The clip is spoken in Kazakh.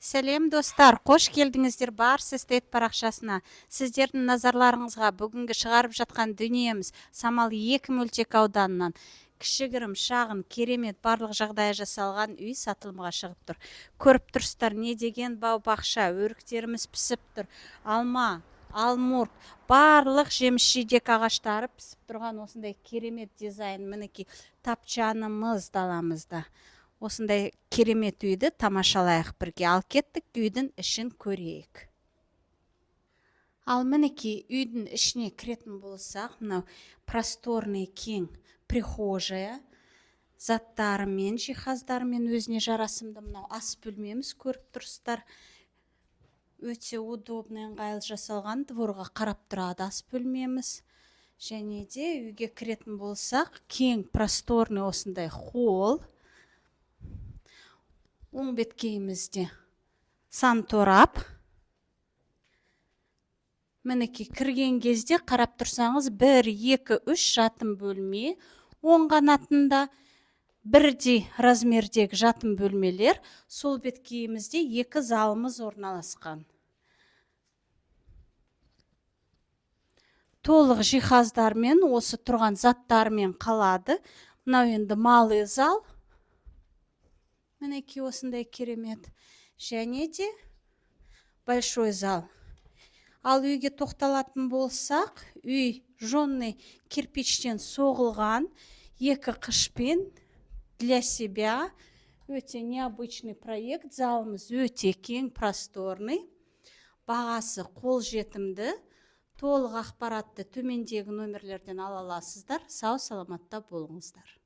Сәлем достар, қош келдіңіздер Барс Эстейт парақшасына. Сіздердің назарларыңызға бүгінгі шығарып жатқан дүниеміз Самал 2 мөлтек ауданынан кішігірім, шағын, керемет, барлық жағдайы жасалған үй сатылымға шығып тұр. Көріп тұрсыздар, не деген бау-бақша, өріктеріміз пісіп тұр. Алма, алмұрт, барлық жеміс-жидек ағаштары пісіп тұрған осындай керемет дизайн. Мінекей тапчанымыз даламызда. Осындай керемет үйді тамашалайық бірге. Ал кеттік, үйдің ішін көрейік. Ал мінекей үйдің ішіне кіретін болсақ, мынау просторный кең прихожая, заттарымен, жиһаздарымен өзіне жарасымды. Мынау ас бөлмеміз, көріп тұрсыздар. Өте удобный, ыңғайлы жасалған, дворға қарап тұрады ас бөлмеміз. Және де үйге кіретін болсақ, кең просторный осындай холл. Оң беткейімізде санторап. Мінекей кірген кезде қарап тұрсаңыз 1, 2, 3 жатын бөлме. Оң қанатында бірдей размердегі жатын бөлмелер. Сол беткейімізде 2 залымыз орналасқан. Толық жиһаздармен, осы тұрған заттармен қалады. Мынау енді малый зал. Мінекей осындай керемет. Және де большой зал. Ал үйге тоқталатын болсақ, үй жонный кирпичтен соғылған, 2 қышпен для себя. Өте необычный проект. Залымыз өте кең, просторный. Бағасы қолжетімді. Толық ақпаратты төмендегі номерлерден ала аласыздар. Сау саламатта болыңыздар.